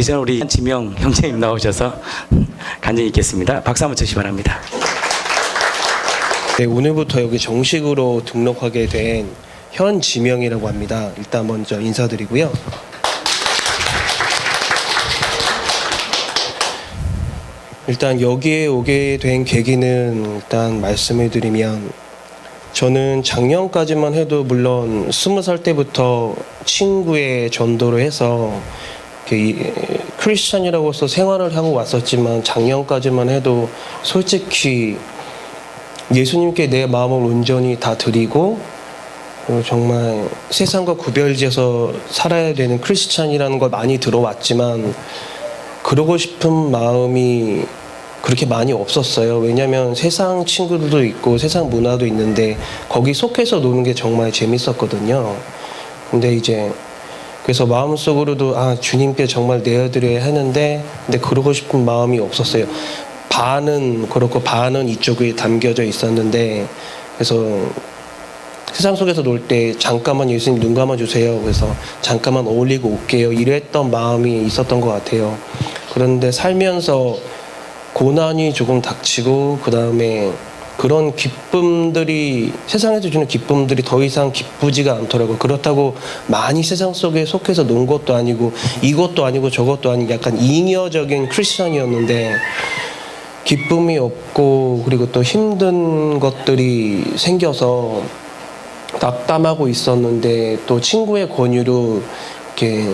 이제는 우리 지명 형제님 나오셔서 간증이 있겠습니다. 박수 한번 주시기 바랍니다. 네, 오늘부터 여기 정식으로 등록하게 된 현지명이라고 합니다. 일단 먼저 인사드리고요. 일단 여기에 오게 된 계기는 일단 말씀을 드리면, 저는 작년까지만 해도 물론 20살 때부터 친구의 전도로 해서 크리스찬이라고서 생활을 하고 왔었지만, 작년까지만 해도 솔직히 예수님께 내 마음을 온전히 다 드리고 정말 세상과 구별지어서 살아야 되는 크리스찬이라는 걸 많이 들어왔지만, 그러고 싶은 마음이 그렇게 많이 없었어요. 왜냐하면 세상 친구들도 있고 세상 문화도 있는데 거기 속해서 노는 게 정말 재밌었거든요. 근데 이제 그래서 마음속으로도 주님께 정말 내어드려야 하는데, 근데 그러고 싶은 마음이 없었어요. 반은 그렇고 반은 이쪽에 담겨져 있었는데, 그래서 세상 속에서 놀 때 잠깐만 예수님 눈 감아주세요. 그래서 잠깐만 어울리고 올게요. 이랬던 마음이 있었던 것 같아요. 그런데 살면서 고난이 조금 닥치고, 그 다음에 그런 기쁨들이, 세상에서 주는 기쁨들이 더 이상 기쁘지가 않더라고요. 그렇다고 많이 세상 속에 속해서 논 것도 아니고 이것도 아니고 저것도 아니고 약간 잉여적인 크리스천이었는데, 기쁨이 없고 그리고 또 힘든 것들이 생겨서 낙담하고 있었는데, 또 친구의 권유로 이렇게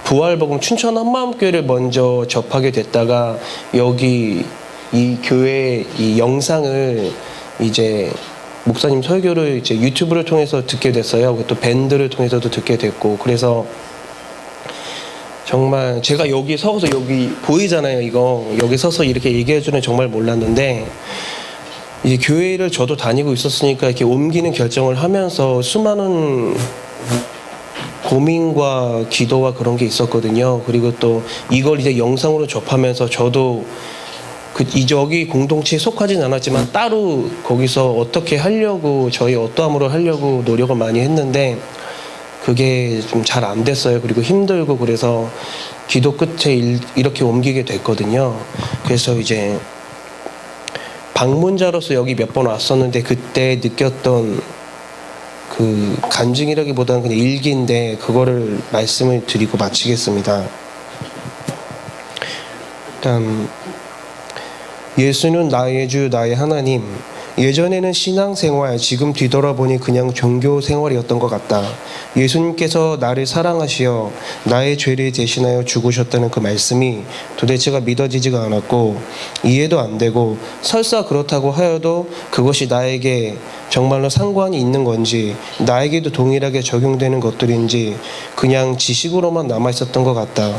부활복음 춘천 한마음교회를 먼저 접하게 됐다가, 여기 이 교회 이 영상을 이제 목사님 설교를 이제 유튜브를 통해서 듣게 됐어요. 또 밴드를 통해서도 듣게 됐고, 그래서 정말 제가 여기 서서, 여기 보이잖아요, 이거. 여기 서서 이렇게 얘기해 주는 정말 몰랐는데, 이제 교회를 저도 다니고 있었으니까 이렇게 옮기는 결정을 하면서 수많은 고민과 기도와 그런 게 있었거든요. 그리고 또 이걸 이제 영상으로 접하면서 저도 여기 공동체에 속하진 않았지만 따로 거기서 어떻게 하려고, 저희 어떠함으로 하려고 노력을 많이 했는데 그게 좀 잘 안 됐어요. 그리고 힘들고, 그래서 기도 끝에 이렇게 옮기게 됐거든요. 그래서 이제 방문자로서 여기 몇 번 왔었는데, 그때 느꼈던 그 간증이라기보다는 그냥 일기인데, 그거를 말씀을 드리고 마치겠습니다. 일단 예수는 나의 주, 나의 하나님. 예전에는 신앙생활, 지금 뒤돌아보니 그냥 종교 생활이었던 것 같다. 예수님께서 나를 사랑하시어 나의 죄를 대신하여 죽으셨다는 그 말씀이 도대체가 믿어지지가 않았고 이해도 안 되고, 설사 그렇다고 하여도 그것이 나에게 정말로 상관이 있는 건지, 나에게도 동일하게 적용되는 것들인지 그냥 지식으로만 남아있었던 것 같다.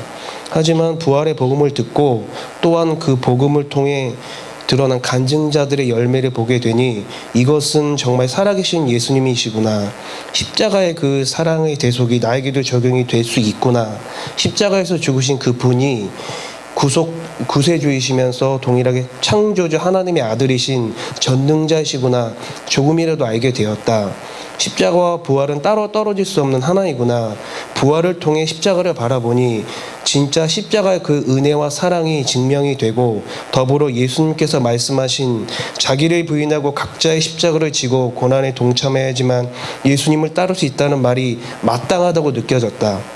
하지만 부활의 복음을 듣고 또한 그 복음을 통해 드러난 간증자들의 열매를 보게 되니, 이것은 정말 살아계신 예수님이시구나. 십자가의 그 사랑의 대속이 나에게도 적용이 될 수 있구나. 십자가에서 죽으신 그 분이 구세주이시면서 동일하게 창조주 하나님의 아들이신 전능자이시구나. 조금이라도 알게 되었다. 십자가와 부활은 따로 떨어질 수 없는 하나이구나. 부활을 통해 십자가를 바라보니 진짜 십자가의 그 은혜와 사랑이 증명이 되고, 더불어 예수님께서 말씀하신 자기를 부인하고 각자의 십자가를 지고 고난에 동참해야지만 예수님을 따를 수 있다는 말이 마땅하다고 느껴졌다.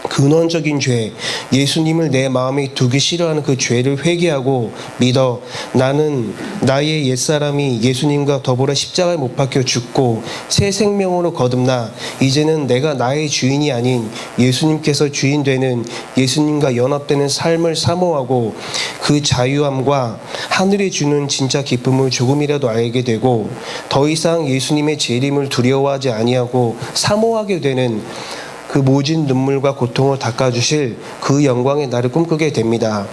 근원적인 죄, 예수님을 내 마음에 두기 싫어하는 그 죄를 회개하고 믿어 나는 나의 옛사람이 예수님과 더불어 십자가에 못 박혀 죽고 새 생명으로 거듭나 이제는 내가 나의 주인이 아닌 예수님께서 주인 되는, 예수님과 연합되는 삶을 사모하고 그 자유함과 하늘이 주는 진짜 기쁨을 조금이라도 알게 되고, 더 이상 예수님의 재림을 두려워하지 아니하고 사모하게 되는 그 모진 눈물과 고통을 닦아주실 그 영광의 날을 꿈꾸게 됩니다.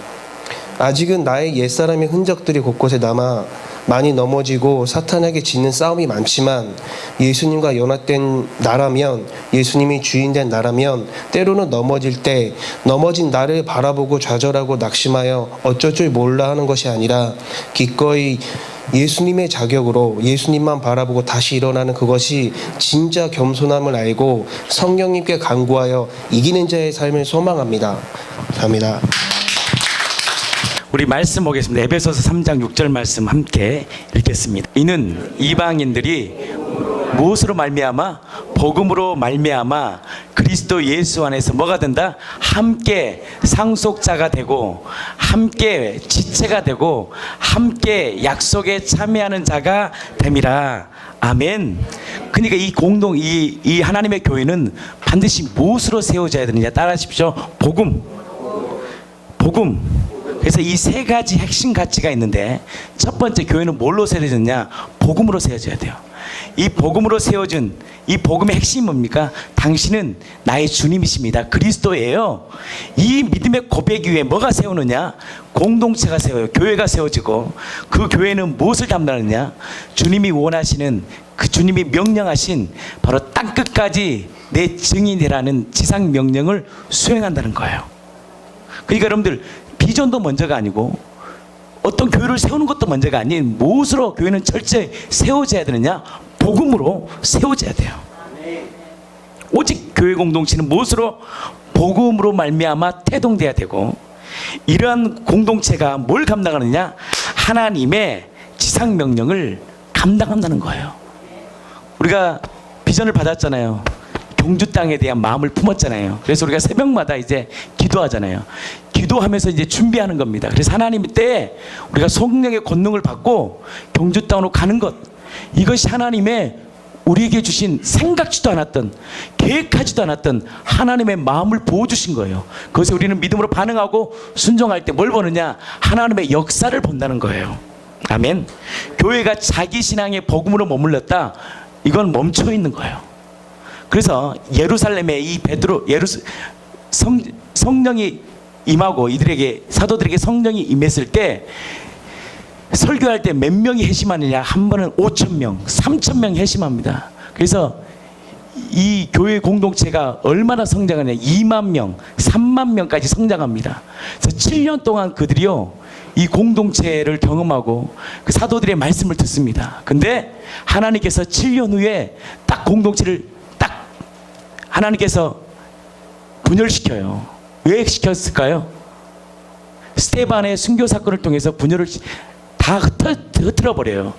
아직은 나의 옛사람의 흔적들이 곳곳에 남아 많이 넘어지고 사탄에게 지는 싸움이 많지만, 예수님과 연합된 나라면, 예수님이 주인된 나라면 때로는 넘어질 때 넘어진 나를 바라보고 좌절하고 낙심하여 어쩔 줄 몰라 하는 것이 아니라 기꺼이 예수님의 자격으로 예수님만 바라보고 다시 일어나는 그것이 진짜 겸손함을 알고 성령님께 간구하여 이기는 자의 삶을 소망합니다. 감사합니다. 우리 말씀 보겠습니다. 에베소서 3장 6절 말씀 함께 읽겠습니다. 이는 이방인들이 무엇으로 말미암아? 복음으로 말미암아 그리스도 예수 안에서 뭐가 된다? 함께 상속자가 되고 함께 지체가 되고 함께 약속에 참여하는 자가 됨이라. 아멘. 그러니까 이 하나님의 교회는 반드시 무엇으로 세워져야 되느냐? 따라하십시오. 복음. 그래서 이 세 가지 핵심 가치가 있는데, 첫 번째, 교회는 뭘로 세워졌냐? 복음으로 세워져야 돼요. 이 복음으로 세워진 이 복음의 핵심이 뭡니까? 당신은 나의 주님이십니다. 그리스도예요. 이 믿음의 고백 위에 뭐가 세우느냐? 공동체가 세워요. 교회가 세워지고, 그 교회는 무엇을 담당하느냐? 주님이 원하시는, 그 주님이 명령하신 바로 땅끝까지 내 증인이라는 지상 명령을 수행한다는 거예요. 그러니까 여러분들, 비전도 먼저가 아니고 어떤 교회를 세우는 것도 먼저가 아닌, 무엇으로 교회는 철저히 세워져야 되느냐? 복음으로 세워져야 돼요. 오직 교회 공동체는 무엇으로? 복음으로 말미암아 태동돼야 되고, 이러한 공동체가 뭘 감당하느냐? 하나님의 지상 명령을 감당한다는 거예요. 우리가 비전을 받았잖아요. 경주 땅에 대한 마음을 품었잖아요. 그래서 우리가 새벽마다 이제 기도하잖아요. 기도하면서 이제 준비하는 겁니다. 그래서 하나님 때 우리가 성령의 권능을 받고 경주 땅으로 가는 것, 이것이 하나님의 우리에게 주신 생각지도 않았던, 계획하지도 않았던 하나님의 마음을 부어주신 거예요. 그것에 우리는 믿음으로 반응하고 순종할 때 뭘 보느냐? 하나님의 역사를 본다는 거예요. 아멘. 교회가 자기 신앙의 복음으로 머물렀다, 이건 멈춰 있는 거예요. 그래서 예루살렘에 이 성령이 임하고 이들에게, 사도들에게 성령이 임했을 때 설교할 때 몇 명이 회심하느냐? 한 번은 5,000명, 3,000명 회심합니다. 그래서 이 교회 공동체가 얼마나 성장하냐? 2만 명, 3만 명까지 성장합니다. 그래서 7년 동안 그들이요, 이 공동체를 경험하고 그 사도들의 말씀을 듣습니다. 근데 하나님께서 7년 후에 딱 공동체를 딱 하나님께서 분열시켜요. 왜 시켰을까요? 스데반의 순교 사건을 통해서 분열을 다 흩어뜨려 버려요.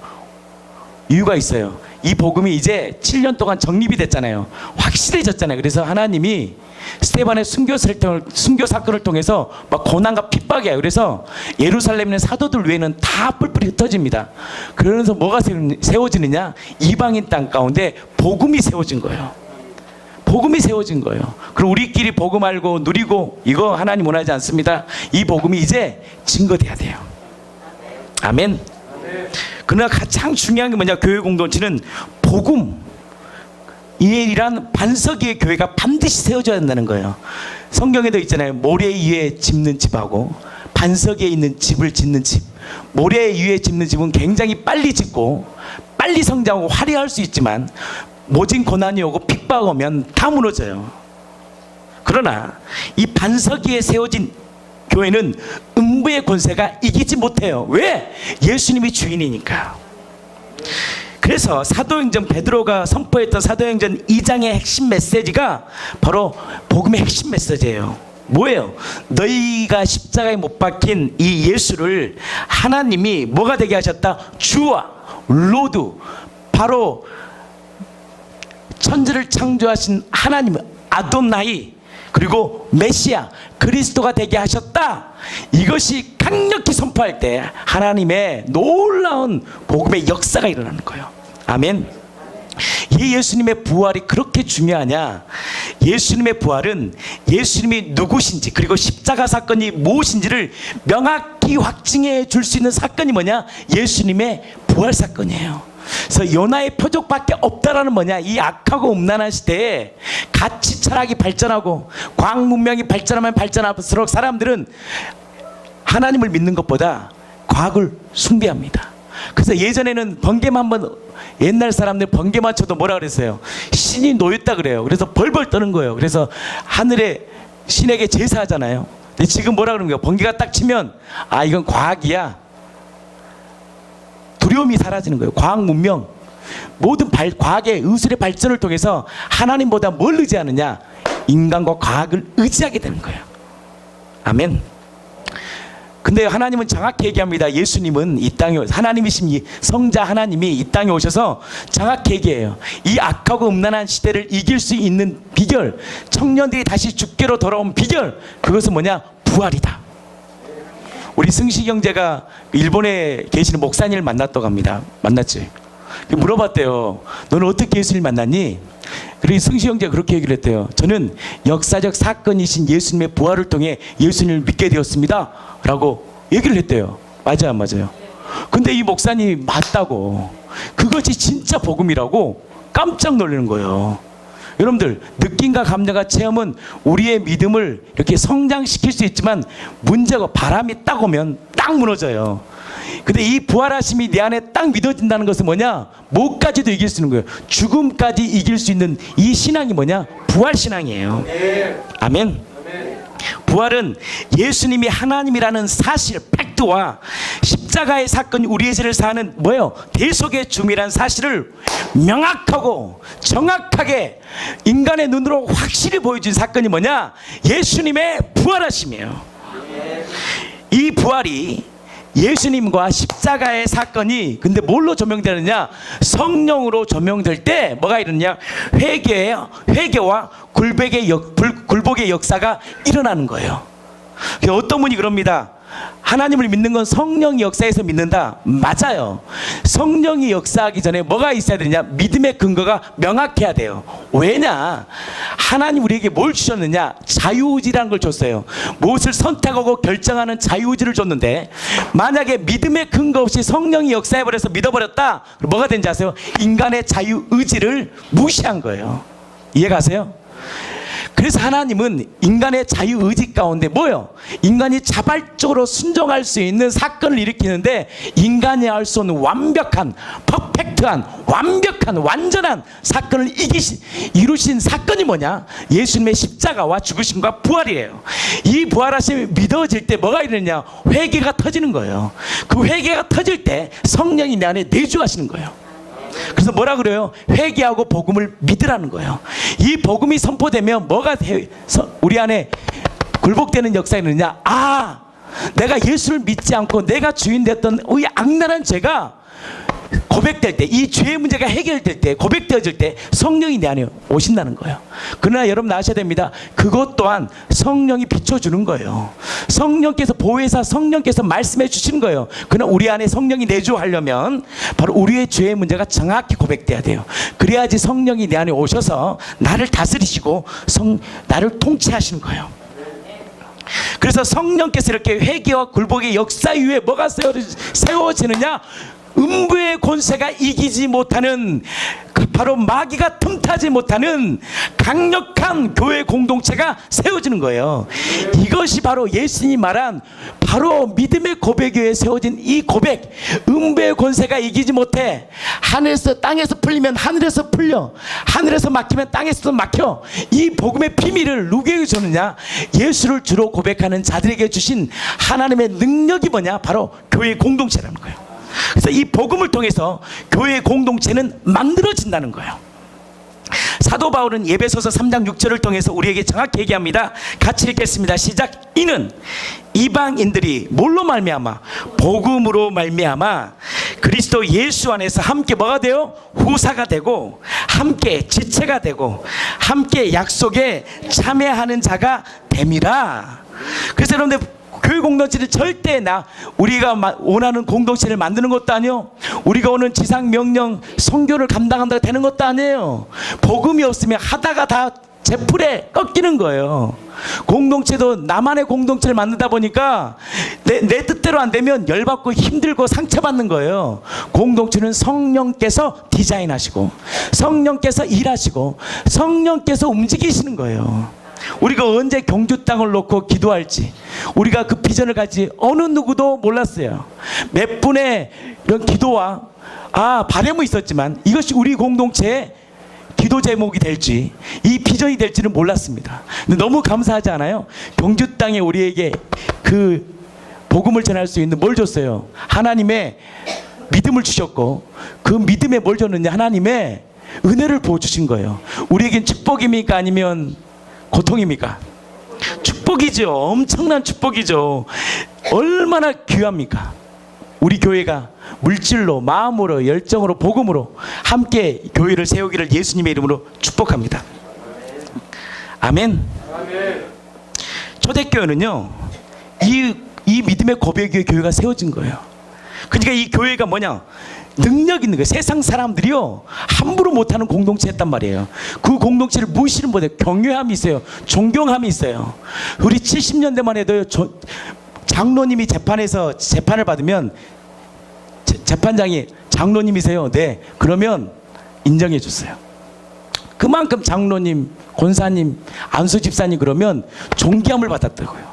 이유가 있어요. 이 복음이 이제 7년 동안 정립이 됐잖아요. 확실해졌잖아요. 그래서 하나님이 스데반의 순교 사건을 통해서 막 고난과 핍박이에요. 그래서 예루살렘에 있는 사도들 외에는 다 뿔뿔이 흩어집니다. 그러면서 뭐가 세워지느냐? 이방인 땅 가운데 복음이 세워진 거예요. 복음이 세워진 거예요. 그럼 우리끼리 복음 알고 누리고 이거 하나님 원하지 않습니다. 이 복음이 이제 증거돼야 돼요. 아멘. 그러나 가장 중요한 게 뭐냐? 교회 공동체는 복음, 이란 반석 위의 교회가 반드시 세워져야 된다는 거예요. 성경에도 있잖아요. 모래 위에 짓는 집하고 반석 위에 있는 집을 짓는 집. 모래 위에 짓는 집은 굉장히 빨리 짓고 빨리 성장하고 화려할 수 있지만, 모진 고난이 오고 핍박 오면 다 무너져요. 그러나 이 반석 위에 세워진 교회는 음부의 권세가 이기지 못해요. 왜? 예수님이 주인이니까. 그래서 사도행전, 베드로가 선포했던 사도행전 2장의 핵심 메시지가 바로 복음의 핵심 메시지예요. 뭐예요? 너희가 십자가에 못 박힌 이 예수를 하나님이 뭐가 되게 하셨다? 주와 로드, 바로 천지를 창조하신 하나님 아도나이, 그리고 메시아 그리스도가 되게 하셨다. 이것이 강력히 선포할 때 하나님의 놀라운 복음의 역사가 일어나는 거예요. 아멘. 이 예수님의 부활이 그렇게 중요하냐? 예수님의 부활은 예수님이 누구신지, 그리고 십자가 사건이 무엇인지를 명확히 확증해 줄 수 있는 사건이 뭐냐? 예수님의 부활 사건이에요. 그래서 요나의 표적밖에 없다라는 뭐냐? 이 악하고 음란한 시대에 가치 철학이 발전하고 과학 문명이 발전하면 발전할수록 사람들은 하나님을 믿는 것보다 과학을 숭배합니다. 그래서 예전에는 번개만 한번, 옛날 사람들 번개만 쳐도 뭐라 그랬어요? 신이 놓였다 그래요. 그래서 벌벌 떠는 거예요. 그래서 하늘에 신에게 제사하잖아요. 근데 지금 뭐라 그러는 거예요? 번개가 딱 치면 아, 이건 과학이야, 두려움이 사라지는 거예요. 과학 문명, 모든 과학의 의술의 발전을 통해서 하나님보다 뭘 의지하느냐? 인간과 과학을 의지하게 되는 거예요. 아멘. 근데 하나님은 정확히 얘기합니다. 예수님은 이 땅에, 하나님이신 성자 하나님이 이 땅에 오셔서 정확히 얘기해요. 이 악하고 음란한 시대를 이길 수 있는 비결, 청년들이 다시 주께로 돌아온 비결, 그것은 뭐냐? 부활이다. 우리 승식 형제가 일본에 계시는 목사님을 만났다고 합니다. 만났지? 물어봤대요. 너는 어떻게 예수님을 만났니? 그리고 승식 형제가 그렇게 얘기를 했대요. 저는 역사적 사건이신 예수님의 부활을 통해 예수님을 믿게 되었습니다 라고 얘기를 했대요. 맞아요, 안 맞아요? 근데 이 목사님이 맞다고, 그것이 진짜 복음이라고 깜짝 놀라는 거예요. 여러분들, 느낌과 감정과 체험은 우리의 믿음을 이렇게 성장시킬 수 있지만 문제가, 바람이 딱 오면 딱 무너져요. 근데 이 부활하심이 내 안에 딱 믿어진다는 것은 뭐냐? 뭐까지도 이길 수 있는 거예요. 죽음까지 이길 수 있는 이 신앙이 뭐냐? 부활신앙이에요. 아멘. 부활은 예수님이 하나님이라는 사실, 팩트와 십자가의 사건이 우리의 죄를 사하는 뭐예요? 대속의 중이라는 사실을 명확하고 정확하게 인간의 눈으로 확실히 보여준 사건이 뭐냐? 예수님의 부활하심이에요. 이 부활이 예수님과 십자가의 사건이 근데 뭘로 조명되느냐? 성령으로 조명될 때 뭐가 일어나냐? 회개와 굴복의 역사가 일어나는 거예요. 어떤 분이 그럽니다. 하나님을 믿는 건 성령의 역사에서 믿는다. 맞아요. 성령이 역사하기 전에 뭐가 있어야 되느냐? 믿음의 근거가 명확해야 돼요. 왜냐? 하나님 우리에게 뭘 주셨느냐? 자유의지라는 걸 줬어요. 무엇을 선택하고 결정하는 자유의지를 줬는데, 만약에 믿음의 근거 없이 성령이 역사해버려서 믿어버렸다, 그럼 뭐가 된지 아세요? 인간의 자유의지를 무시한 거예요. 이해가세요? 그래서 하나님은 인간의 자유의지 가운데 뭐요? 인간이 자발적으로 순종할 수 있는 사건을 일으키는데, 인간이 할 수 없는 완벽한, 퍼펙트한, 완벽한, 완전한 사건을 이루신 사건이 뭐냐? 예수님의 십자가와 죽으심과 부활이에요. 이 부활하심이 믿어질 때 뭐가 일어나냐? 회개가 터지는 거예요. 그 회개가 터질 때 성령이 내 안에 내주하시는 거예요. 그래서 뭐라 그래요? 회개하고 복음을 믿으라는 거예요. 이 복음이 선포되면 뭐가 우리 안에 굴복되는 역사가 있느냐? 아, 내가 예수를 믿지 않고 내가 주인 됐던 이 악랄한 죄가 고백될 때, 이 죄의 문제가 해결될 때, 고백되어질 때 성령이 내 안에 오신다는 거예요. 그러나 여러분 아셔야 됩니다. 그것 또한 성령이 비춰주는 거예요. 성령께서 보혜사, 성령께서 말씀해 주시는 거예요. 그러나 우리 안에 성령이 내주하려면 바로 우리의 죄의 문제가 정확히 고백돼야 돼요. 그래야지 성령이 내 안에 오셔서 나를 다스리시고 나를 통치하시는 거예요. 그래서 성령께서 이렇게 회개와 굴복의 역사 위에 뭐가 세워지느냐? 음부의 권세가 이기지 못하는, 바로 마귀가 틈타지 못하는 강력한 교회 공동체가 세워지는 거예요. 이것이 바로 예수님이 말한 바로 믿음의 고백 위에 세워진 이 고백. 음부의 권세가 이기지 못해. 하늘에서 땅에서 풀리면 하늘에서 풀려, 하늘에서 막히면 땅에서도 막혀. 이 복음의 비밀을 누구에게 줬느냐? 예수를 주로 고백하는 자들에게 주신 하나님의 능력이 뭐냐? 바로 교회 공동체라는 거예요. 그래서 이 복음을 통해서 교회의 공동체는 만들어진다는 거예요. 사도 바울은 에베소서 3장 6절을 통해서 우리에게 정확히 얘기합니다. 같이 읽겠습니다. 시작. 이는 이방인들이 뭘로 말미암아? 복음으로 말미암아 그리스도 예수 안에서 함께 뭐가 돼요? 후사가 되고, 함께 지체가 되고, 함께 약속에 참여하는 자가 됨이라. 그래서 여러분들, 교회 공동체를 절대 우리가 원하는 공동체를 만드는 것도 아니요, 우리가 오는 지상 명령 선교를 감당한다고 되는 것도 아니에요. 복음이 없으면 하다가 다 제풀에 꺾이는 거예요. 공동체도 나만의 공동체를 만들다 보니까 내 뜻대로 안 되면 열받고 힘들고 상처받는 거예요. 공동체는 성령께서 디자인하시고, 성령께서 일하시고, 성령께서 움직이시는 거예요. 우리가 언제 경주 땅을 놓고 기도할지, 우리가 그 비전을 가지 어느 누구도 몰랐어요. 몇 분의 이런 기도와 바람은 있었지만 이것이 우리 공동체의 기도 제목이 될지, 이 비전이 될지는 몰랐습니다. 근데 너무 감사하지 않아요? 경주 땅에 우리에게 그 복음을 전할 수 있는 뭘 줬어요? 하나님의 믿음을 주셨고 그 믿음에 뭘 줬느냐? 하나님의 은혜를 부어주신 거예요. 우리에겐 축복입니까? 아니면 고통입니까? 축복이죠. 엄청난 축복이죠. 얼마나 귀합니까? 우리 교회가 물질로, 마음으로, 열정으로, 복음으로 함께 교회를 세우기를 예수님의 이름으로 축복합니다. 아멘. 초대교회는요, 이 믿음의 고백 위에 교회가 세워진 거예요. 그러니까 이 교회가 뭐냐? 능력 있는 거예요. 세상 사람들이요 함부로 못하는 공동체였단 말이에요. 그 공동체를 무시는 못해요. 경외함이 있어요. 존경함이 있어요. 우리 70년대만 해도요, 장로님이 재판을 받으면 재판장이 장로님이세요? 네. 그러면 인정해 줬어요. 그만큼 장로님, 권사님, 안수 집사님 그러면 존귀함을 받았다고요.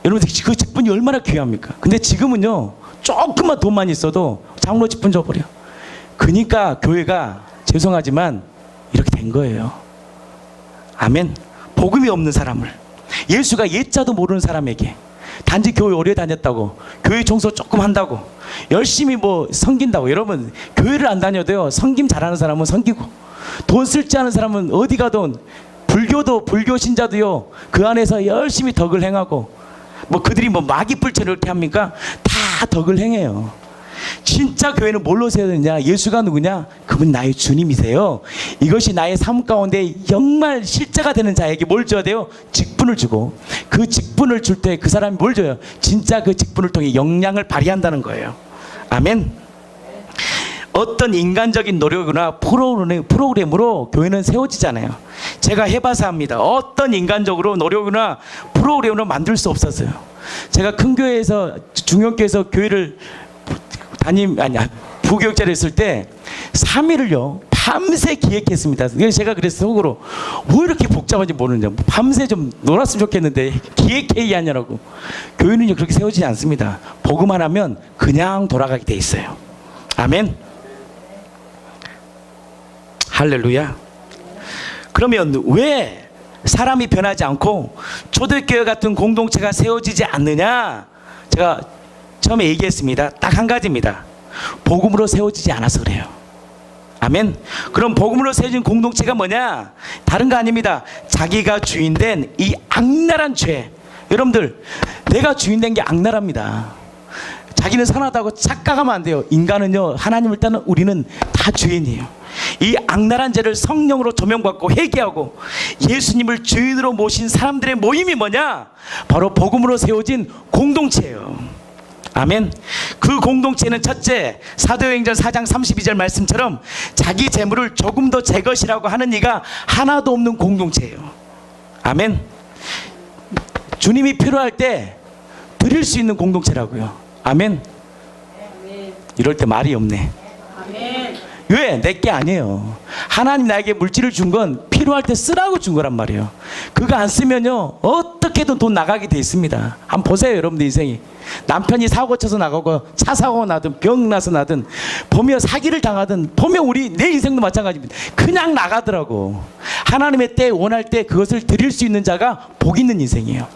여러분 그 직분이 얼마나 귀합니까? 근데 지금은요, 조금만 돈만 있어도 장로 직분 줘버려. 그러니까 교회가 죄송하지만 이렇게 된 거예요. 아멘. 복음이 없는 사람을, 예수가 예자도 모르는 사람에게 단지 교회 오래 다녔다고, 교회 청소 조금 한다고, 열심히 뭐 섬긴다고. 여러분 교회를 안 다녀도요, 섬김 잘하는 사람은 섬기고, 돈 쓸 줄 아는 사람은 어디 가든, 불교 신자도요 그 안에서 열심히 덕을 행하고, 뭐 그들이 뭐 마귀뿔처럼 이렇게 합니까? 다 덕을 행해요. 진짜 교회는 뭘로 세워야 되느냐? 예수가 누구냐? 그분 나의 주님이세요. 이것이 나의 삶 가운데 정말 실제가 되는 자에게 뭘 줘야 돼요? 직분을 주고, 그 직분을 줄 때 그 사람이 뭘 줘요? 진짜 그 직분을 통해 역량을 발휘한다는 거예요. 아멘. 어떤 인간적인 노력이나 프로그램으로 교회는 세워지잖아요. 제가 해봐서 합니다. 어떤 인간적으로 노력이나 프로그램으로 만들 수 없었어요. 제가 큰 교회에서, 중형교회에서 교회를 부교육자를 했을 때 3일을요 밤새 기획했습니다. 그래서 제가 그랬어요, 속으로. 왜 이렇게 복잡한지 모르는데 밤새 좀 놀았으면 좋겠는데 기획회의 하냐라고. 교회는요 그렇게 세워지지 않습니다. 복음만 하면 그냥 돌아가게 돼 있어요. 아멘. 할렐루야. 그러면 왜 사람이 변하지 않고 초대교회 같은 공동체가 세워지지 않느냐? 제가 처음에 얘기했습니다. 딱 한 가지입니다. 복음으로 세워지지 않아서 그래요. 아멘. 그럼 복음으로 세워진 공동체가 뭐냐? 다른 거 아닙니다. 자기가 주인된 이 악랄한 죄. 여러분들, 내가 주인된 게 악랄합니다. 자기는 선하다고 착각하면 안 돼요. 인간은요, 하나님을 따는 우리는 다 주인이에요. 이 악랄한 죄를 성령으로 조명받고 회개하고 예수님을 주인으로 모신 사람들의 모임이 뭐냐? 바로 복음으로 세워진 공동체예요. 아멘. 그 공동체는 첫째, 사도행전 4장 32절 말씀처럼 자기 재물을 조금 더 제 것이라고 하는 이가 하나도 없는 공동체예요. 아멘. 주님이 필요할 때 드릴 수 있는 공동체라고요. 아멘. 이럴 때 말이 없네. 왜? 내게 아니에요. 하나님 나에게 물질을 준 건 필요할 때 쓰라고 준 거란 말이에요. 그거 안 쓰면요 어떻게든 돈 나가게 돼 있습니다. 한번 보세요. 여러분들 인생이 남편이 사고 쳐서 나가고, 차 사고 나든 병 나서 나든, 보면 사기를 당하든, 보면 내 인생도 마찬가지입니다. 그냥 나가더라고. 하나님의 때 원할 때 그것을 드릴 수 있는 자가 복 있는 인생이에요.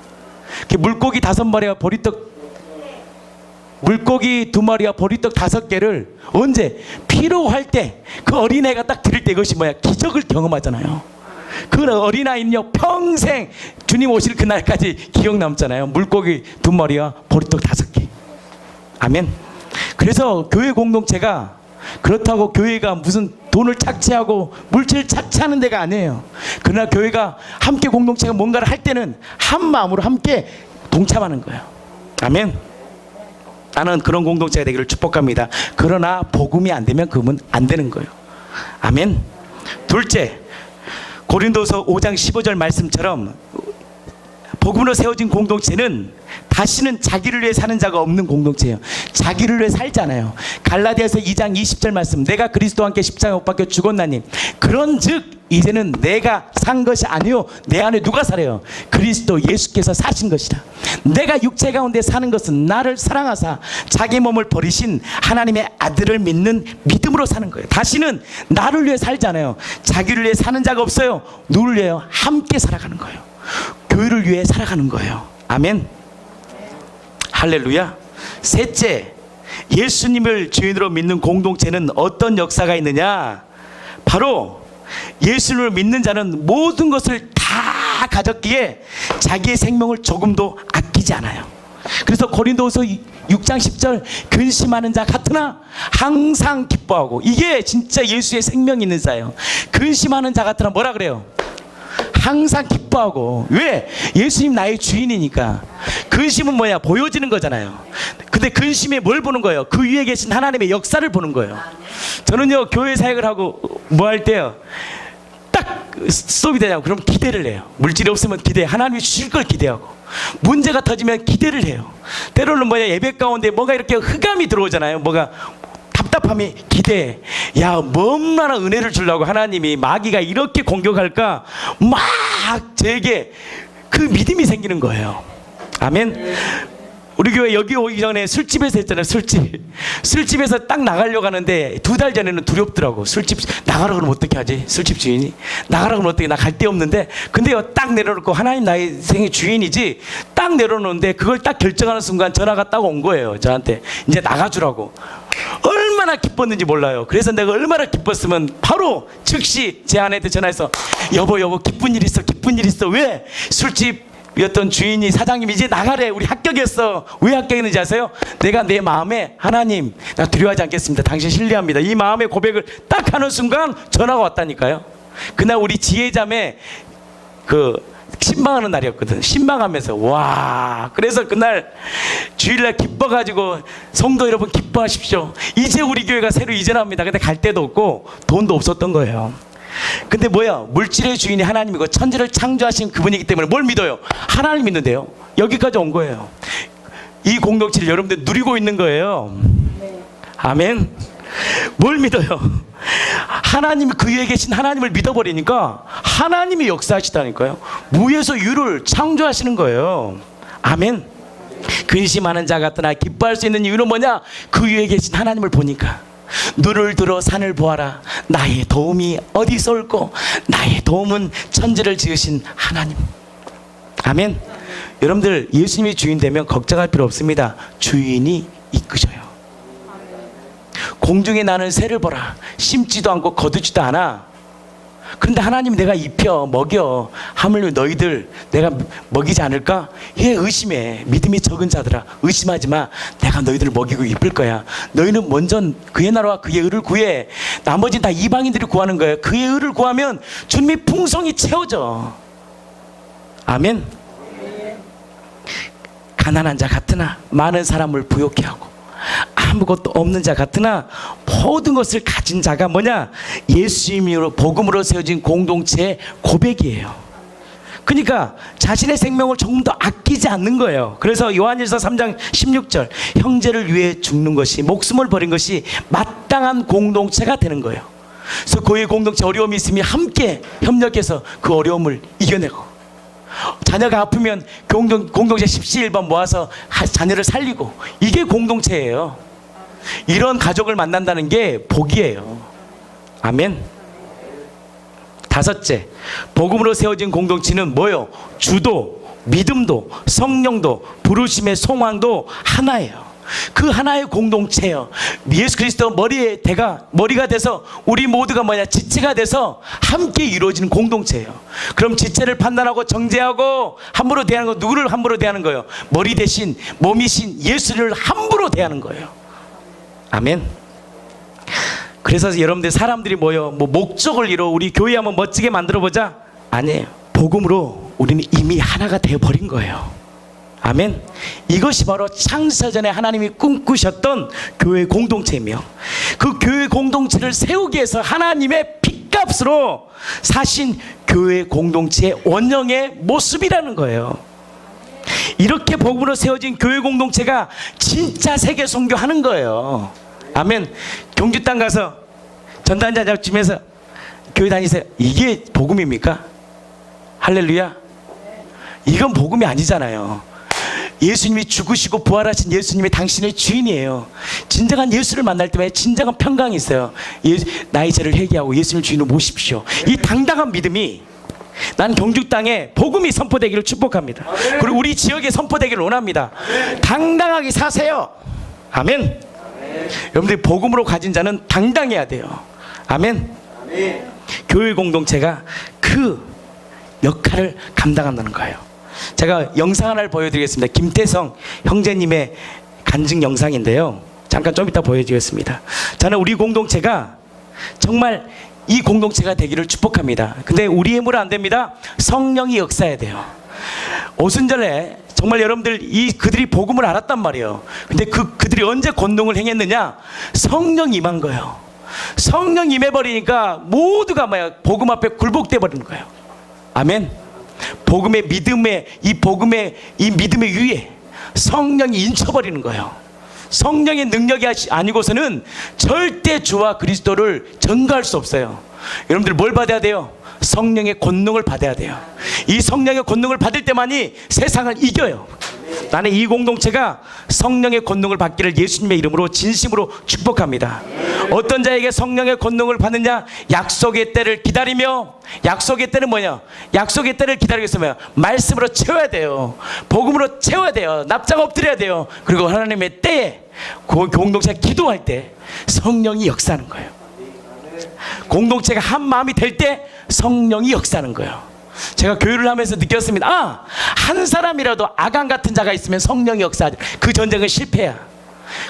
물고기 5마리와 보리떡, 물고기 2마리와 보리떡 5개를 언제? 필요할 때, 그 어린애가 딱 드릴 때 이것이 뭐야? 기적을 경험하잖아요. 그 어린아이는요 평생 주님 오실 그날까지 기억 남잖아요. 물고기 2마리와 보리떡 5개. 아멘. 그래서 교회 공동체가, 그렇다고 교회가 무슨 돈을 착취하고 물질을 착취하는 데가 아니에요. 그러나 교회가 함께 공동체가 뭔가를 할 때는 한 마음으로 함께 동참하는 거예요. 아멘. 나는 그런 공동체가 되기를 축복합니다. 그러나 복음이 안 되면 그러면 안 되는 거예요. 아멘. 둘째, 고린도서 5장 15절 말씀처럼 복음으로 세워진 공동체는 다시는 자기를 위해 사는 자가 없는 공동체예요. 자기를 위해 살잖아요. 갈라디아서 2장 20절 말씀, 내가 그리스도와 함께 십자가에 못 박혀 죽었나니 그런즉 이제는 내가 산 것이 아니요 내 안에 누가 살아요? 그리스도 예수께서 사신 것이라. 내가 육체 가운데 사는 것은 나를 사랑하사 자기 몸을 버리신 하나님의 아들을 믿는 믿음으로 사는 거예요. 다시는 나를 위해 살잖아요. 자기를 위해 사는 자가 없어요. 누구를 위해요? 함께 살아가는 거예요. 교회를 위해 살아가는 거예요. 아멘. 할렐루야. 셋째, 예수님을 주인으로 믿는 공동체는 어떤 역사가 있느냐? 바로 예수님을 믿는 자는 모든 것을 다 가졌기에 자기의 생명을 조금도 아끼지 않아요. 그래서 고린도후서 6장 10절, 근심하는 자 같으나 항상 기뻐하고, 이게 진짜 예수의 생명이 있는 자예요. 근심하는 자 같으나 뭐라 그래요? 항상 기뻐하고. 왜? 예수님 나의 주인이니까. 근심은 뭐야? 보여지는 거잖아요. 근데 근심에 뭘 보는 거예요? 그 위에 계신 하나님의 역사를 보는 거예요. 저는요, 교회 사역을 하고 뭐 할 때요, 딱 수업이 되냐고 그럼 기대를 해요. 물질이 없으면 기대, 하나님이 주실 걸 기대하고, 문제가 터지면 기대를 해요. 때로는 뭐야, 예배 가운데 뭐가 이렇게 흑암이 들어오잖아요. 뭐가 답답함이 기대. 야, 얼마나 은혜를 주려고 하나님이 마귀가 이렇게 공격할까, 막 저에게 그 믿음이 생기는 거예요. 아멘. 우리 교회 여기 오기 전에 술집에서 했잖아요. 술집에서 딱 나가려고 하는데 2달 전에는 두렵더라고. 술집 나가라 그러면 어떻게 하지? 술집 주인이 나가라 그러면 어떻게, 나 갈 데 없는데. 근데요, 딱 내려놓고 하나님 나의 생의 주인이지, 딱 내려놓는데 그걸 딱 결정하는 순간 전화가 딱 온 거예요. 저한테 이제 나가주라고. 얼마나 기뻤는지 몰라요. 그래서 내가 얼마나 기뻤으면 바로 즉시 제 아내한테 전화해서 여보 기쁜 일 있어. 왜? 술집 였던 주인이, 사장님이 이제 나가래. 우리 합격했어. 왜 합격했는지 아세요? 내가 내 마음에, 하나님 나 두려워하지 않겠습니다. 당신 신뢰합니다. 이 마음의 고백을 딱 하는 순간 전화가 왔다니까요. 그날 우리 지혜자매 그 신방하는 날이었거든. 신방하면서 와, 그래서 그날 주일날 기뻐가지고, 성도 여러분 기뻐하십시오. 이제 우리 교회가 새로 이전합니다. 근데 갈 데도 없고 돈도 없었던 거예요. 근데 뭐야, 물질의 주인이 하나님이고 천지를 창조하신 그분이기 때문에 뭘 믿어요? 하나님 믿는데요. 여기까지 온 거예요. 이 공동체를 여러분들 누리고 있는 거예요. 아멘. 뭘 믿어요? 하나님, 그 위에 계신 하나님을 믿어버리니까 하나님이 역사하시다니까요. 무에서 유를 창조하시는 거예요. 아멘. 근심하는 자 같으나 기뻐할 수 있는 이유는 뭐냐? 그 위에 계신 하나님을 보니까. 눈을 들어 산을 보아라. 나의 도움이 어디서 올꼬? 나의 도움은 천지를 지으신 하나님. 아멘. 여러분들 예수님이 주인 되면 걱정할 필요 없습니다. 주인이 이끄셔요. 공중에 나는 새를 보라. 심지도 않고 거두지도 않아. 그런데 하나님이 내가 입혀 먹여, 하물며 너희들 내가 먹이지 않을까? 얘 의심해. 믿음이 적은 자들아, 의심하지 마. 내가 너희들을 먹이고 입힐 거야. 너희는 먼저 그의 나라와 그의 의를 구해. 나머지는 다 이방인들이 구하는 거예요. 그의 의를 구하면 주님이 풍성히 채워져. 아멘. 가난한 자 같으나 많은 사람을 부욕해 하고, 아무것도 없는 자 같으나 모든 것을 가진 자가 뭐냐? 예수님으로, 복음으로 세워진 공동체의 고백이에요. 그러니까 자신의 생명을 조금 더 아끼지 않는 거예요. 그래서 요한일서 3장 16절, 형제를 위해 죽는 것이, 목숨을 버린 것이 마땅한 공동체가 되는 거예요. 그래서 고의 공동체 어려움이 있으면 함께 협력해서 그 어려움을 이겨내고, 자녀가 아프면 공동체 17번 모아서 자녀를 살리고, 이게 공동체예요. 이런 가족을 만난다는 게 복이에요. 아멘. 5째, 복음으로 세워진 공동체는 뭐예요? 주도, 믿음도, 성령도, 부르심의 소망도 하나예요. 그 하나의 공동체예요. 예수 그리스도 머리가 돼서 우리 모두가 뭐냐? 지체가 돼서 함께 이루어지는 공동체예요. 그럼 지체를 판단하고 정죄하고 함부로 대하는 거, 누구를 함부로 대하는 거예요? 머리 대신 몸이신 예수를 함부로 대하는 거예요. 아멘. 그래서 여러분들, 사람들이 모여 뭐 목적을 이루어 우리 교회 한번 멋지게 만들어 보자, 아니에요. 복음으로 우리는 이미 하나가 되어버린 거예요. 아멘. 이것이 바로 창세 전에 하나님이 꿈꾸셨던 교회 공동체이며, 그 교회 공동체를 세우기 위해서 하나님의 핏값으로 사신 교회 공동체의 원형의 모습이라는 거예요. 이렇게 복음으로 세워진 교회 공동체가 진짜 세계 선교하는 거예요. 아멘. 경주 땅 가서 전단자 잡지면서 교회 다니세요. 이게 복음입니까? 할렐루야. 이건 복음이 아니잖아요. 예수님이 죽으시고 부활하신 예수님이 당신의 주인이에요. 진정한 예수를 만날 때마다 진정한 평강이 있어요. 나의 죄를 회개하고 예수님을 주인으로 모십시오. 이 당당한 믿음이, 난 경주 땅에 복음이 선포되기를 축복합니다. 그리고 우리 지역에 선포되기를 원합니다. 당당하게 사세요. 아멘. 여러분들이 복음으로 가진 자는 당당해야 돼요. 아멘. 교회 공동체가 그 역할을 감당한다는 거예요. 제가 영상 하나를 보여드리겠습니다. 김태성 형제님의 간증 영상인데요. 잠깐 좀 이따 보여드리겠습니다. 저는 우리 공동체가 정말 이 공동체가 되기를 축복합니다. 근데 우리의 힘으로 안 됩니다. 성령이 역사해야 돼요. 오순절에 정말 여러분들 그들이 복음을 알았단 말이에요. 근데 그들이 언제 권능을 행했느냐? 성령 임한 거예요. 성령 임해버리니까 모두가 복음 앞에 굴복돼 버리는 거예요. 아멘. 복음의 믿음의 이 믿음의 위에 성령이 인쳐버리는 거예요. 성령의 능력이 아니고서는 절대 주와 그리스도를 전가할 수 없어요. 여러분들 뭘 받아야 돼요? 성령의 권능을 받아야 돼요. 이 성령의 권능을 받을 때만이 세상을 이겨요. 나는 이 공동체가 성령의 권능을 받기를 예수님의 이름으로 진심으로 축복합니다. 어떤 자에게 성령의 권능을 받느냐? 약속의 때를 기다리며, 약속의 때는 뭐냐? 약속의 때를 기다리기 위해서 뭐야? 말씀으로 채워야 돼요. 복음으로 채워야 돼요. 납작 엎드려야 돼요. 그리고 하나님의 때에 그 공동체가 기도할 때 성령이 역사하는 거예요. 공동체가 한 마음이 될 때 성령이 역사하는 거예요. 제가 교회를 하면서 느꼈습니다. 한 사람이라도 아간 같은 자가 있으면 성령이 역사하죠. 그 전쟁은 실패야.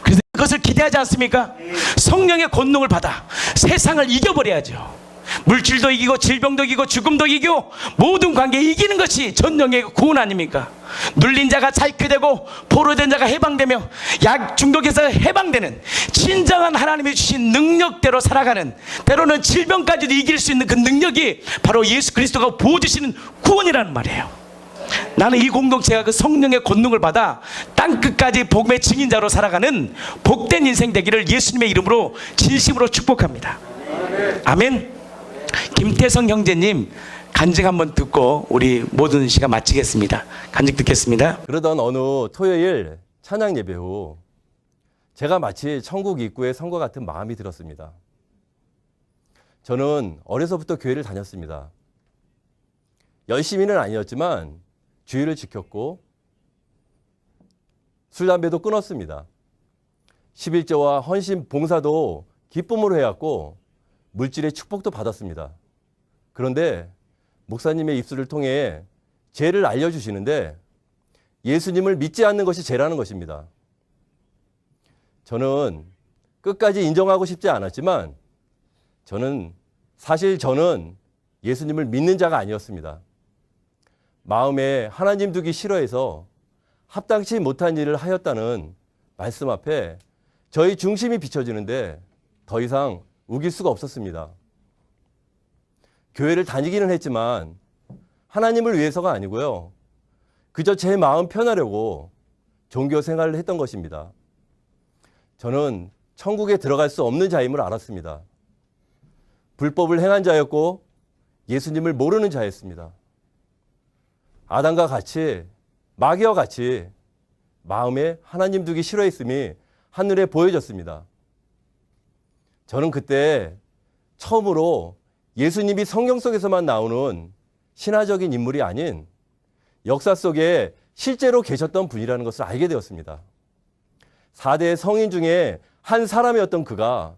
그래서 그것을 기대하지 않습니까? 성령의 권능을 받아 세상을 이겨버려야죠. 물질도 이기고 질병도 이기고 죽음도 이기고 모든 관계 이기는 것이 전령의 구원 아닙니까? 눌린 자가 자유케 되고 포로된 자가 해방되며 약 중독에서 해방되는 진정한 하나님이 주신 능력대로 살아가는, 때로는 질병까지도 이길 수 있는 그 능력이 바로 예수 그리스도가 부어주시는 구원이라는 말이에요. 나는 이 공동체가 그 성령의 권능을 받아 땅끝까지 복음의 증인자로 살아가는 복된 인생 되기를 예수님의 이름으로 진심으로 축복합니다. 아멘. 김태성 형제님 간증 한번 듣고 우리 모든 시간 마치겠습니다. 간증 듣겠습니다. 그러던 어느 토요일 찬양 예배 후 제가 마치 천국 입구에 선 것 같은 마음이 들었습니다. 저는 어려서부터 교회를 다녔습니다. 열심히는 아니었지만 주의를 지켰고 술, 담배도 끊었습니다. 11조와 헌신, 봉사도 기쁨으로 해왔고 물질의 축복도 받았습니다. 그런데 목사님의 입술을 통해 죄를 알려주시는데 예수님을 믿지 않는 것이 죄라는 것입니다. 저는 끝까지 인정하고 싶지 않았지만 사실 저는 예수님을 믿는 자가 아니었습니다. 마음에 하나님 두기 싫어해서 합당치 못한 일을 하였다는 말씀 앞에 저희 중심이 비춰지는데 더 이상 우길 수가 없었습니다. 교회를 다니기는 했지만 하나님을 위해서가 아니고요. 그저 제 마음 편하려고 종교 생활을 했던 것입니다. 저는 천국에 들어갈 수 없는 자임을 알았습니다. 불법을 행한 자였고 예수님을 모르는 자였습니다. 아담과 같이, 마귀와 같이 마음에 하나님 두기 싫어했음이 한눈에 보여졌습니다. 저는 그때 처음으로 예수님이 성경 속에서만 나오는 신화적인 인물이 아닌 역사 속에 실제로 계셨던 분이라는 것을 알게 되었습니다. 4대 성인 중에 한 사람이었던 그가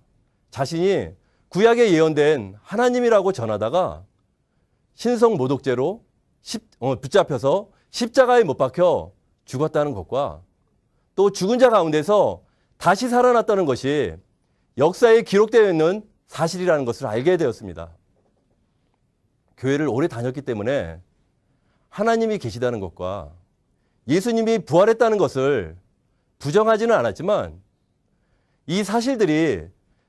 자신이 구약에 예언된 하나님이라고 전하다가 신성 모독죄로 붙잡혀서 십자가에 못 박혀 죽었다는 것과 또 죽은 자 가운데서 다시 살아났다는 것이 역사에 기록되어 있는 사실이라는 것을 알게 되었습니다. 교회를 오래 다녔기 때문에 하나님이 계시다는 것과 예수님이 부활했다는 것을 부정하지는 않았지만 이 사실들이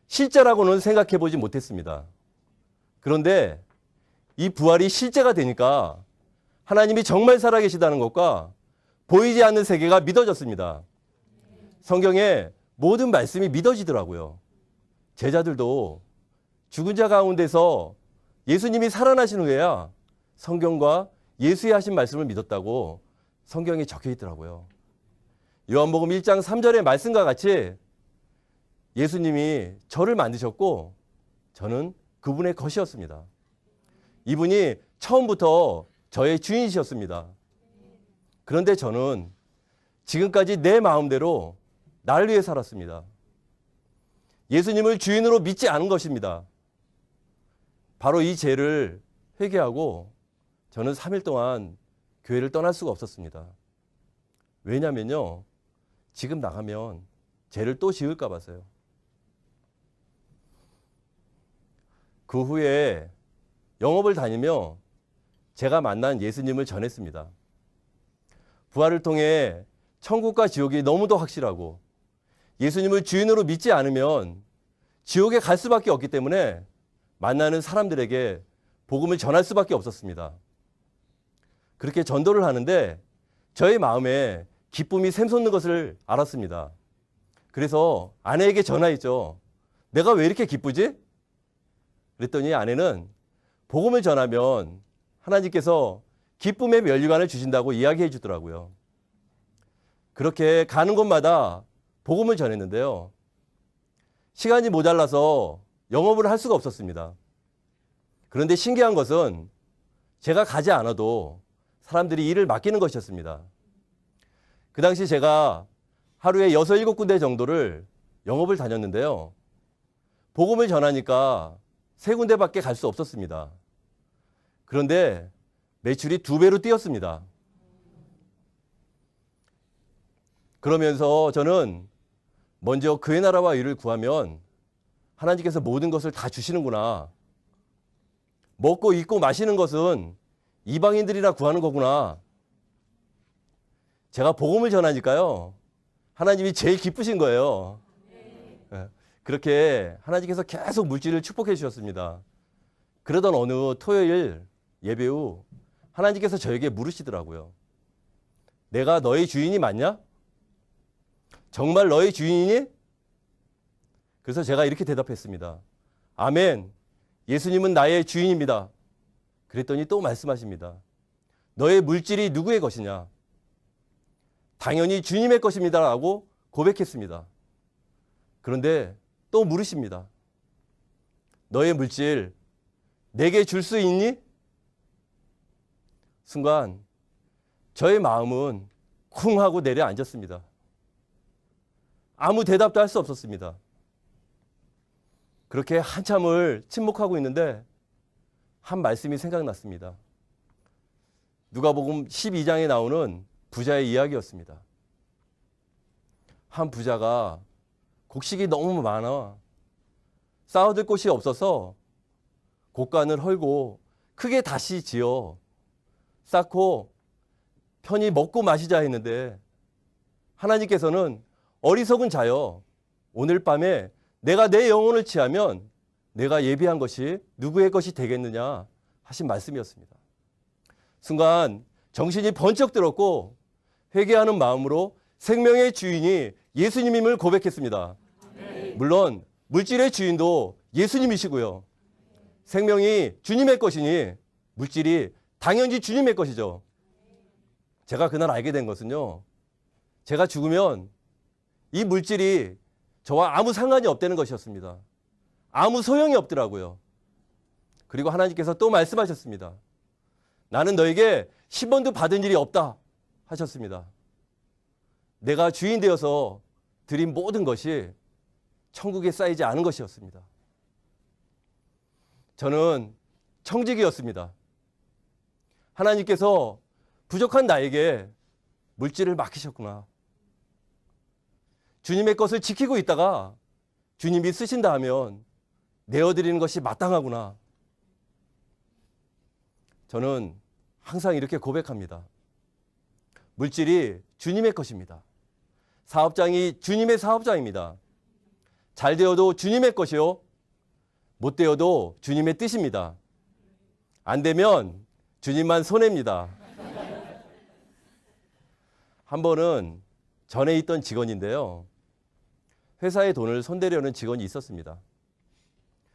실제라고는 생각해 보지 못했습니다. 그런데 이 부활이 실제가 되니까 하나님이 정말 살아계시다는 것과 보이지 않는 세계가 믿어졌습니다. 성경에 모든 말씀이 믿어지더라고요. 제자들도 죽은 자 가운데서 예수님이 살아나신 후에야 성경과 예수의 하신 말씀을 믿었다고 성경에 적혀 있더라고요. 요한복음 1장 3절의 말씀과 같이 예수님이 저를 만드셨고 저는 그분의 것이었습니다. 이분이 처음부터 저의 주인이셨습니다. 그런데 저는 지금까지 내 마음대로 나를 위해 살았습니다. 예수님을 주인으로 믿지 않은 것입니다. 바로 이 죄를 회개하고 저는 3일 동안 교회를 떠날 수가 없었습니다. 왜냐면요, 지금 나가면 죄를 또 지을까 봐서요. 그 후에 영업을 다니며 제가 만난 예수님을 전했습니다. 부활을 통해 천국과 지옥이 너무도 확실하고 예수님을 주인으로 믿지 않으면 지옥에 갈 수밖에 없기 때문에 만나는 사람들에게 복음을 전할 수밖에 없었습니다. 그렇게 전도를 하는데 저의 마음에 기쁨이 샘솟는 것을 알았습니다. 그래서 아내에게 전화했죠. 내가 왜 이렇게 기쁘지? 그랬더니 아내는 복음을 전하면 하나님께서 기쁨의 면류관을 주신다고 이야기해 주더라고요. 그렇게 가는 곳마다 복음을 전했는데요. 시간이 모자라서 영업을 할 수가 없었습니다. 그런데 신기한 것은 제가 가지 않아도 사람들이 일을 맡기는 것이었습니다. 그 당시 제가 하루에 6, 7군데 정도를 영업을 다녔는데요. 복음을 전하니까 3군데밖에 갈 수 없었습니다. 그런데 매출이 2배로 뛰었습니다. 그러면서 저는 먼저 그의 나라와 의를 구하면 하나님께서 모든 것을 다 주시는구나. 먹고 입고 마시는 것은 이방인들이나 구하는 거구나. 제가 복음을 전하니까요, 하나님이 제일 기쁘신 거예요. 그렇게 하나님께서 계속 물질을 축복해 주셨습니다. 그러던 어느 토요일 예배 후 하나님께서 저에게 물으시더라고요. 내가 너의 주인이 맞냐? 정말 너의 주인이니? 그래서 제가 이렇게 대답했습니다. 아멘. 예수님은 나의 주인입니다. 그랬더니 또 말씀하십니다. 너의 물질이 누구의 것이냐? 당연히 주님의 것입니다. 라고 고백했습니다. 그런데 또 물으십니다. 너의 물질 내게 줄 수 있니? 순간 저의 마음은 쿵 하고 내려앉았습니다. 아무 대답도 할 수 없었습니다. 그렇게 한참을 침묵하고 있는데 한 말씀이 생각났습니다. 누가복음 12장에 나오는 부자의 이야기였습니다. 한 부자가 곡식이 너무 많아 쌓아둘 곳이 없어서 곡간을 헐고 크게 다시 지어 쌓고 편히 먹고 마시자 했는데 하나님께서는 어리석은 자여 오늘 밤에 내가 내 영혼을 취하면 내가 예비한 것이 누구의 것이 되겠느냐 하신 말씀이었습니다. 순간 정신이 번쩍 들었고 회개하는 마음으로 생명의 주인이 예수님임을 고백했습니다. 물론 물질의 주인도 예수님이시고요. 생명이 주님의 것이니 물질이 당연히 주님의 것이죠. 제가 그날 알게 된 것은요, 제가 죽으면 이 물질이 저와 아무 상관이 없다는 것이었습니다. 아무 소용이 없더라고요. 그리고 하나님께서 또 말씀하셨습니다. 나는 너에게 10원도 받은 일이 없다 하셨습니다. 내가 주인 되어서 드린 모든 것이 천국에 쌓이지 않은 것이었습니다. 저는 청직이었습니다. 하나님께서 부족한 나에게 물질을 맡기셨구나. 주님의 것을 지키고 있다가 주님이 쓰신다 하면 내어드리는 것이 마땅하구나. 저는 항상 이렇게 고백합니다. 물질이 주님의 것입니다. 사업장이 주님의 사업장입니다. 잘 되어도 주님의 것이요, 못 되어도 주님의 뜻입니다. 안 되면 주님만 손해입니다. 한 번은 전에 있던 직원인데요, 회사의 돈을 손대려는 직원이 있었습니다.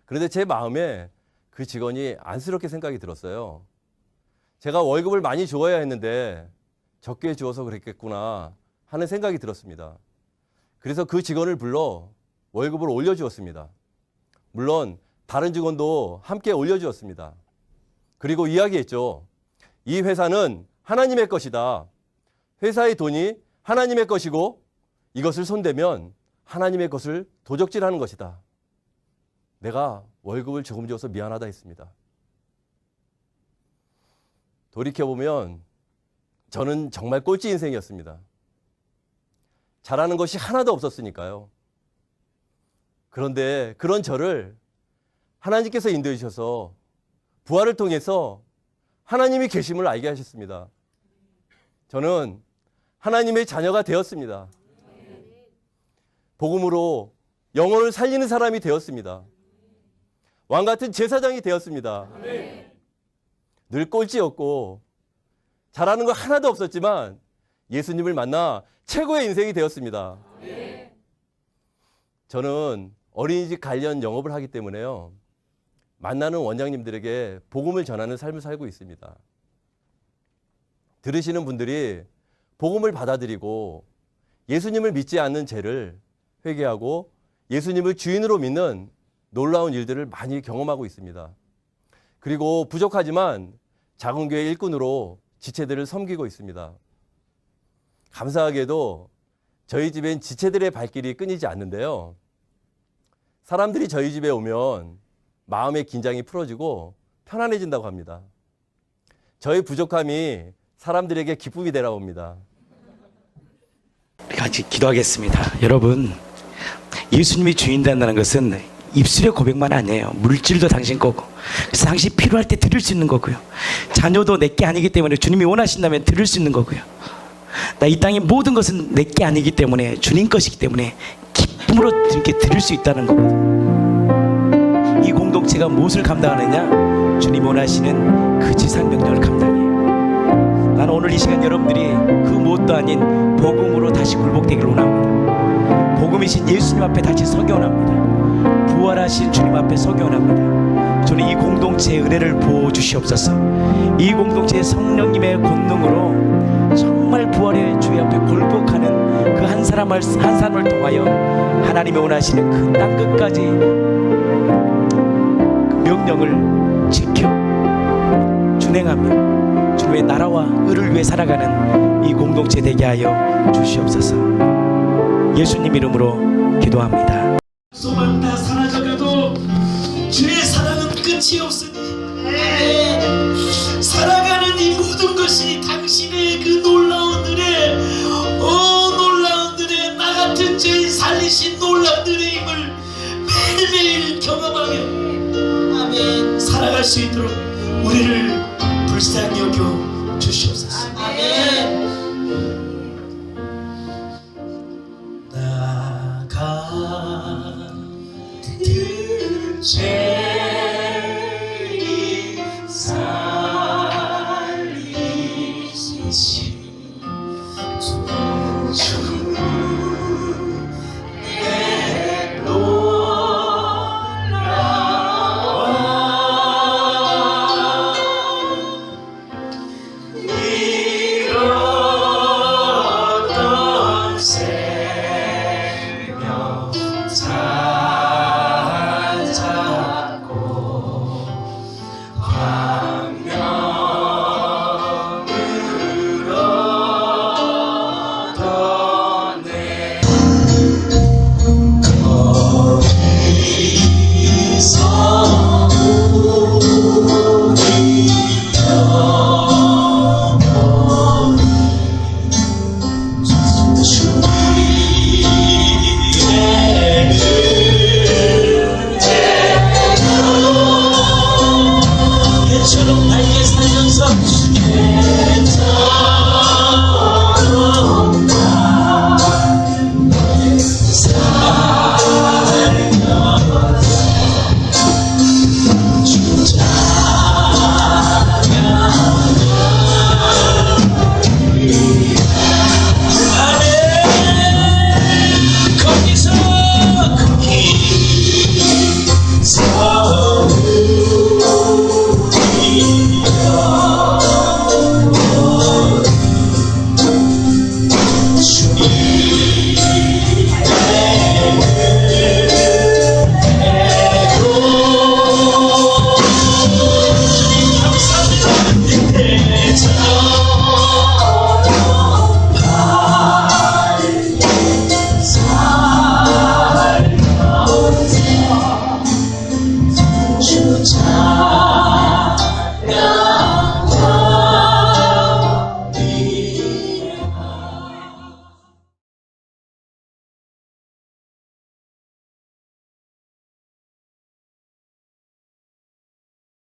그런데 제 마음에 그 직원이 안쓰럽게 생각이 들었어요. 제가 월급을 많이 주어야 했는데 적게 주어서 그랬겠구나 하는 생각이 들었습니다. 그래서 그 직원을 불러 월급을 올려주었습니다. 물론 다른 직원도 함께 올려주었습니다. 그리고 이야기했죠. 이 회사는 하나님의 것이다. 회사의 돈이 하나님의 것이고 이것을 손대면 하나님의 것을 도적질하는 것이다. 내가 월급을 조금 줘서 미안하다 했습니다. 돌이켜보면 저는 정말 꼴찌 인생이었습니다. 잘하는 것이 하나도 없었으니까요. 그런데 그런 저를 하나님께서 인도해 주셔서 부활을 통해서 하나님이 계심을 알게 하셨습니다. 저는 하나님의 자녀가 되었습니다. 복음으로 영혼을 살리는 사람이 되었습니다. 왕 같은 제사장이 되었습니다. 늘 꼴찌였고 잘하는 거 하나도 없었지만 예수님을 만나 최고의 인생이 되었습니다. 저는 어린이집 관련 영업을 하기 때문에요. 만나는 원장님들에게 복음을 전하는 삶을 살고 있습니다. 들으시는 분들이 복음을 받아들이고 예수님을 믿지 않는 죄를 회개하고 예수님을 주인으로 믿는 놀라운 일들을 많이 경험하고 있습니다. 그리고 부족하지만 작은 교회 일꾼으로 지체들을 섬기고 있습니다. 감사하게도 저희 집엔 지체들의 발길이 끊이지 않는데요. 사람들이 저희 집에 오면 마음의 긴장이 풀어지고 편안해진다고 합니다. 저의 부족함이 사람들에게 기쁨이 되라고 합니다. 같이 기도하겠습니다. 여러분, 예수님이 주인 된다는 것은 입술의 고백만 아니에요. 물질도 당신 거고, 그래서 당신 필요할 때 드릴 수 있는 거고요. 자녀도 내게 아니기 때문에 주님이 원하신다면 드릴 수 있는 거고요. 나 이 땅의 모든 것은 내게 아니기 때문에 주님 것이기 때문에 기쁨으로 이렇게 드릴 수 있다는 거거든요. 이 공동체가 무엇을 감당하느냐? 주님이 원하시는 그 지상 명령을 감당해요. 나는 오늘 이 시간 여러분들이 그 무엇도 아닌 복음으로 다시 굴복되기를 원합니다. 복음이신 예수님 앞에 다시 서기 원합니다. 부활하신 주님 앞에 서기 원합니다. 저는 이 공동체의 은혜를 부어주시옵소서. 이 공동체의 성령님의 권능으로 정말 부활의 주의 앞에 굴복하는 그 한 사람을 통하여 하나님이 원하시는 그 땅 끝까지 그 명령을 지켜 준행하며 주님의 나라와 의를 위해 살아가는 이 공동체 되게 하여 주시옵소서. 예수님 이름으로 기도합니다. 소망 다 사라져가도 주의 사랑은 끝이 없으니 살아가는 이 모든 것이 당신의 그 놀라운 은혜, 놀라운 은혜, 나 같은 죄인 살리신 놀라운 은혜임을 매일매일 경험하며 아멘 살아갈 수 있도록 우리를 불쌍히 여겨 주시옵소서. 아멘. 나가 죄